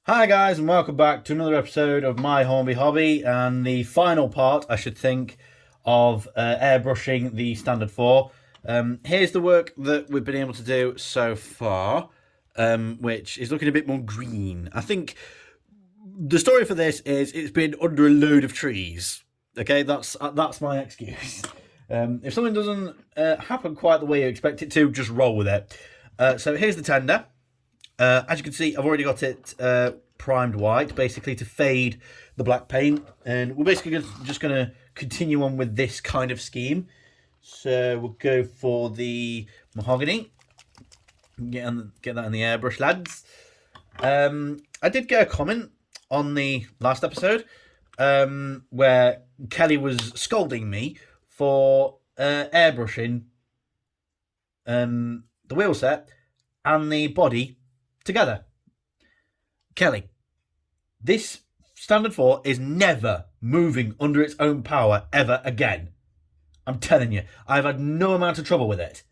Hi guys, and welcome back to another episode of My Hornby Hobby, and the final part, I should think, of airbrushing the Standard 4. Here's the work that we've been able to do so far, which is looking a bit more green. I think the story for this is it's been under a load of trees. Okay, that's my excuse. If something doesn't happen quite the way you expect it to, just roll with it. So here's the tender. As you can see, I've already got it primed white, basically to fade the black paint. And we're basically just going to continue on with this kind of scheme. So we'll go for the mahogany. Get that in the airbrush, lads. I did get a comment on the last episode where Kelly was scolding me for airbrushing the wheel set and the body together. Kelly, this Standard 4 is never moving under its own power ever again. I'm telling you, I've had no amount of trouble with it.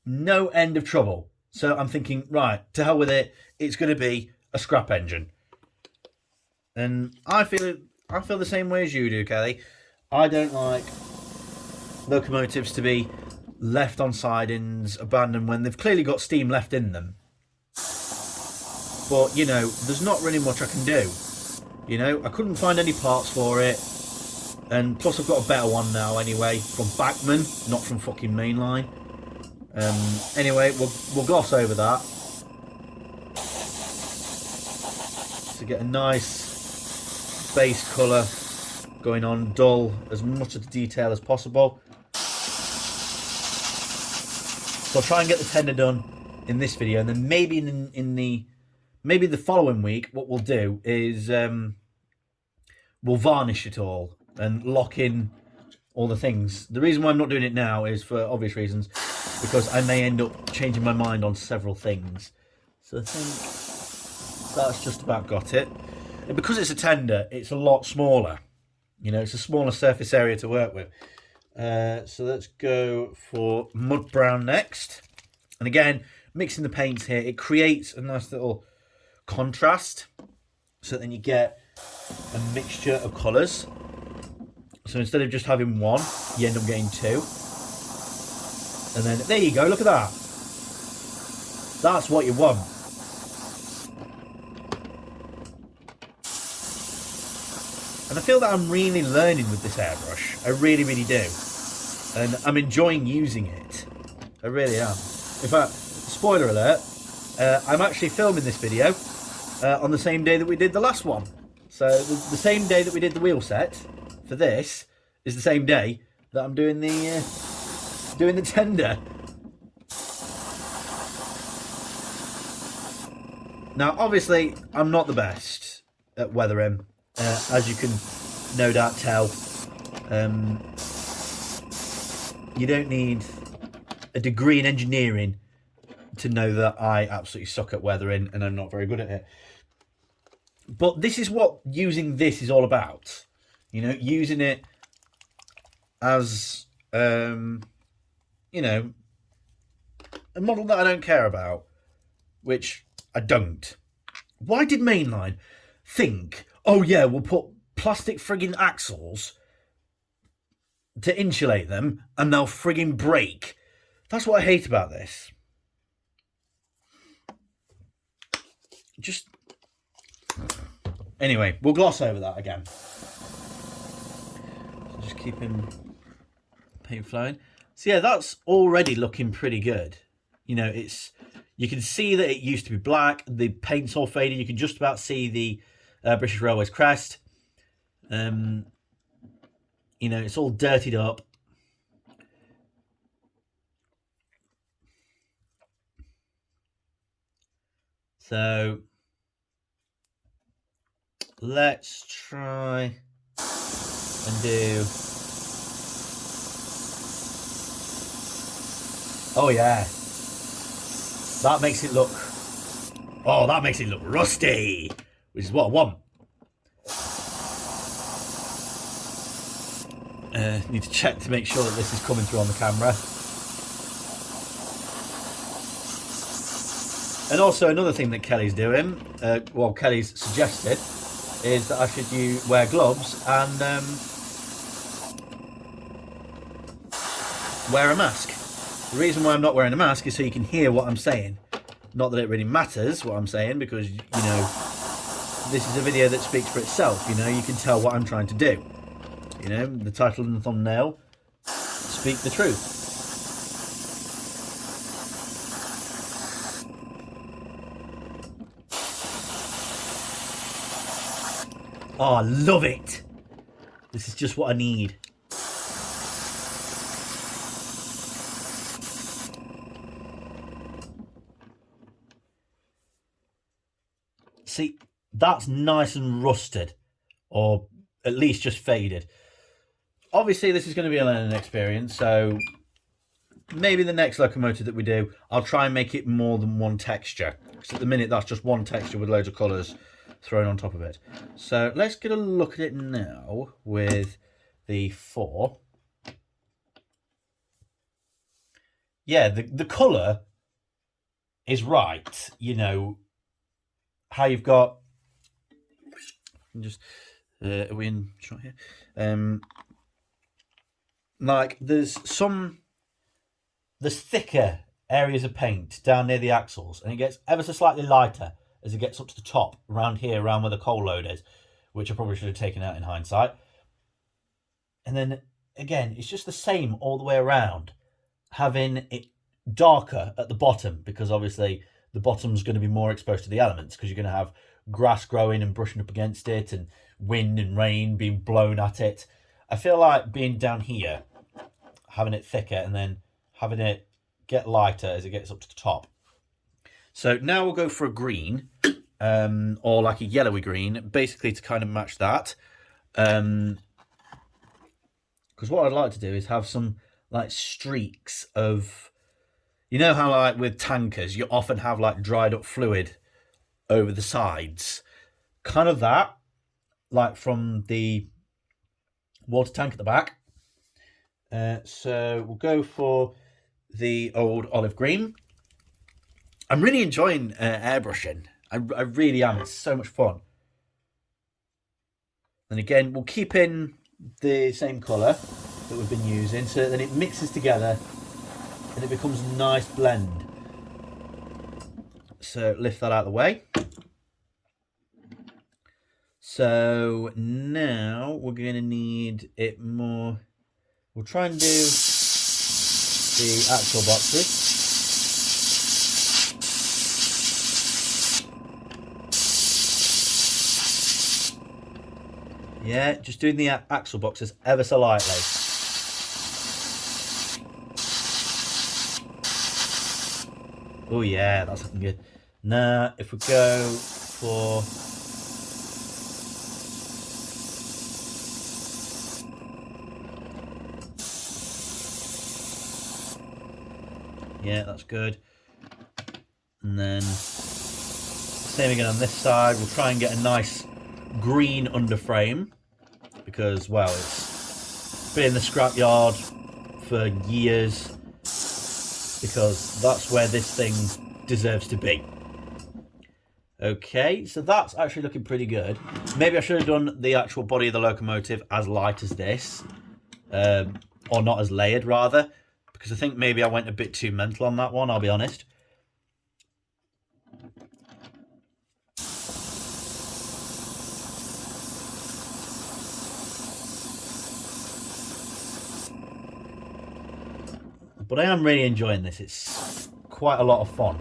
No end of trouble. So I'm thinking, right, to hell with it, it's going to be a scrap engine. And I feel the same way as you do, Kelly. I don't like locomotives to be left on sidings, abandoned when they've clearly got steam left in them. But, you know, there's not really much I can do. You know, I couldn't find any parts for it. And plus I've got a better one now anyway, from Bachmann, not from fucking Mainline. Anyway, we'll gloss over that. To get a nice base colour going on, dull as much of the detail as possible. So I'll try and get the tender done in this video, and then maybe maybe the following week, what we'll do is we'll varnish it all and lock in all the things. The reason why I'm not doing it now is for obvious reasons, because I may end up changing my mind on several things. So I think that's just about got it. And because it's a tender, it's a lot smaller. You know, it's a smaller surface area to work with. So let's go for mud brown next. And again, mixing the paints here, it creates a nice little contrast, so then you get a mixture of colours. So instead of just having one, you end up getting two. And then there you go, look at that. That's what you want. And I feel that I'm really learning with this airbrush. I really, really do. And I'm enjoying using it. I really am. In fact, spoiler alert, I'm actually filming this video on the same day that we did the last one. So the same day that we did the wheel set for this is the same day that I'm doing the tender. Now, obviously, I'm not the best at weathering, as you can no doubt tell. You don't need a degree in engineering to know that I absolutely suck at weathering, and I'm not very good at it. But this is what using this is all about. You know, using it as, you know, a model that I don't care about, which I don't. Why did Mainline think, oh yeah, we'll put plastic frigging axles to insulate them and they'll frigging break? That's what I hate about this. Anyway, we'll gloss over that again. So just keeping paint flowing. So yeah, that's already looking pretty good. You know, you can see that it used to be black. The paint's all faded. You can just about see the British Railways crest. You know, it's all dirtied up. So let's try and do. Oh yeah, that makes it look. Oh, that makes it look rusty, which is what I want. Need to check to make sure that this is coming through on the camera. And also another thing that Kelly's doing, well, Kelly's suggested, is that I should wear gloves and wear a mask. The reason why I'm not wearing a mask is so you can hear what I'm saying. Not that it really matters what I'm saying, because, you know, this is a video that speaks for itself. You know, you can tell what I'm trying to do. You know, the title and the thumbnail speak the truth. Oh, I love it. This is just what I need. See, that's nice and rusted, or at least just faded. Obviously, this is going to be a learning experience, so maybe the next locomotive that we do, I'll try and make it more than one texture. Because at the minute, that's just one texture with loads of colours thrown on top of it. So let's get a look at it now with the 4. Yeah, the colour is right. You know, how you've got... Just... are we in shot here? Like, there's thicker areas of paint down near the axles, and it gets ever so slightly lighter as it gets up to the top, around here, around where the coal load is, which I probably should have taken out in hindsight. And then, again, it's just the same all the way around, having it darker at the bottom, because obviously the bottom's going to be more exposed to the elements, because you're going to have grass growing and brushing up against it, and wind and rain being blown at it. I feel like being down here, having it thicker, and then having it get lighter as it gets up to the top. So now we'll go for a green, or like a yellowy green, basically to kind of match that. Because what I'd like to do is have some like streaks of, you know how like with tankers, you often have like dried up fluid over the sides. Kind of that, like from the water tank at the back. So we'll go for the old olive green. I'm really enjoying airbrushing. I really am. It's so much fun. And again, we'll keep in the same colour that we've been using, so that it mixes together and it becomes a nice blend. So lift that out of the way. So now we're going to need it more. We'll try and do the axle boxes. Yeah, just doing the axle boxes ever so lightly. Oh yeah, that's looking good. Now, if we go for... Yeah, that's good. And then, same again on this side. We'll try and get a nice green underframe, because, well, it's been in the scrapyard for years, because that's where this thing deserves to be. Okay, so that's actually looking pretty good. Maybe I should have done the actual body of the locomotive as light as this, or not as layered, rather, because I think maybe I went a bit too mental on that one, I'll be honest. But I am really enjoying this. It's quite a lot of fun.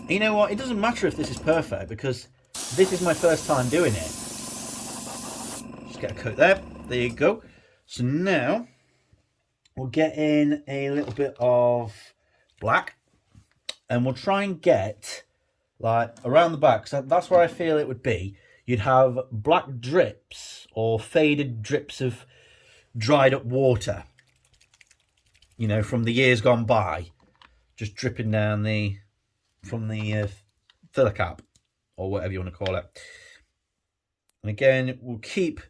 You know what? It doesn't matter if this is perfect, because this is my first time doing it. Just get a coat there. There you go. So now we'll get in a little bit of black, and we'll try and get like around the back. So that's where I feel it would be. You'd have black drips or faded drips of dried up water, you know, from the years gone by, just dripping down from the filler cap, or whatever you want to call it. And again, we'll keep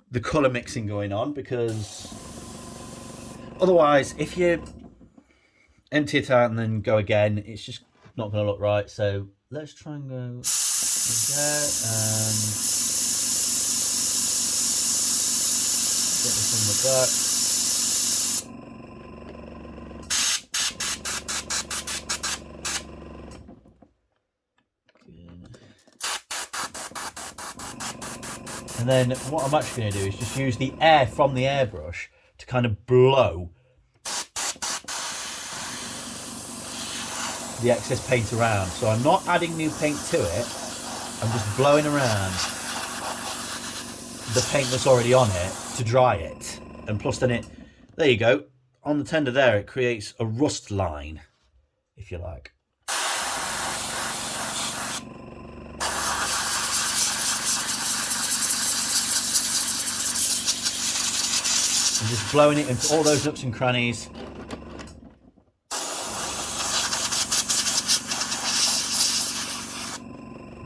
the colour mixing going on, because otherwise, if you empty it out and then go again, it's just not going to look right. So let's try and go there and get this in with that. And then what I'm actually going to do is just use the air from the airbrush to kind of blow the excess paint around. So I'm not adding new paint to it, I'm just blowing around the paint that's already on it to dry it. And plus then there you go, on the tender there, it creates a rust line, if you like. I'm just blowing it into all those nooks and crannies.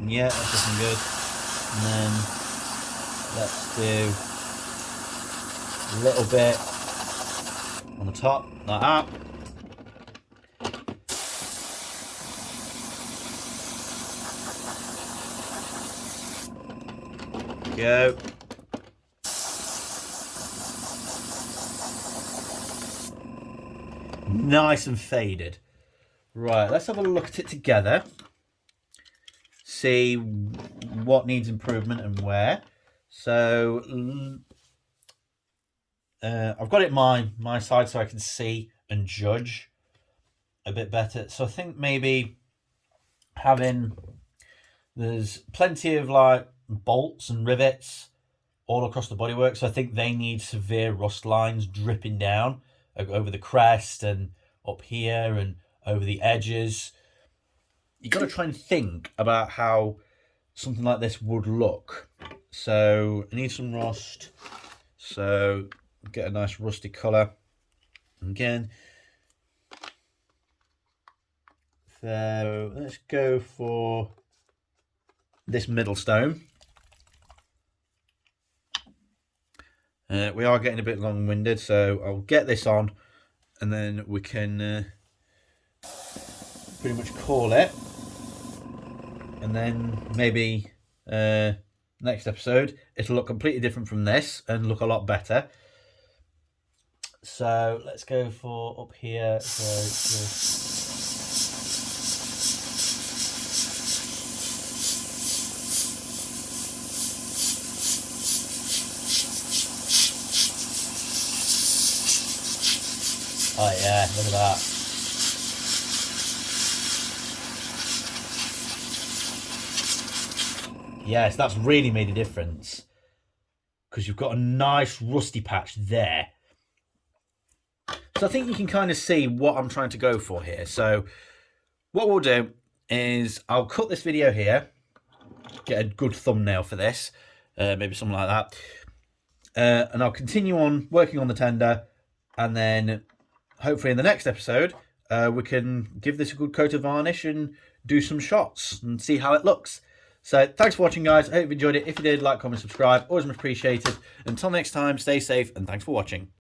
Yeah, that's looking good. And then let's do a little bit on the top, like that. Go. Nice and faded. Right, let's have a look at it together. See what needs improvement and where. So I've got it my side so I can see and judge a bit better. So I think maybe there's plenty of like bolts and rivets all across the bodywork, so I think they need severe rust lines dripping down over the crest and up here and over the edges. You've got to try and think about how something like this would look. So I need some rust, so get a nice rusty colour again. So let's go for this middle stone. We are getting a bit long-winded, so I'll get this on and then we can pretty much call it. And then maybe next episode it'll look completely different from this and look a lot better. So let's go for up here. Oh yeah, look at that. Yes, that's really made a difference because you've got a nice rusty patch there. So I think you can kind of see what I'm trying to go for here. So what we'll do is I'll cut this video here, get a good thumbnail for this, maybe something like that. And I'll continue on working on the tender, and then hopefully in the next episode, we can give this a good coat of varnish and do some shots and see how it looks. So thanks for watching, guys. I hope you enjoyed it. If you did, like, comment, subscribe. Always much appreciated. Until next time, stay safe and thanks for watching.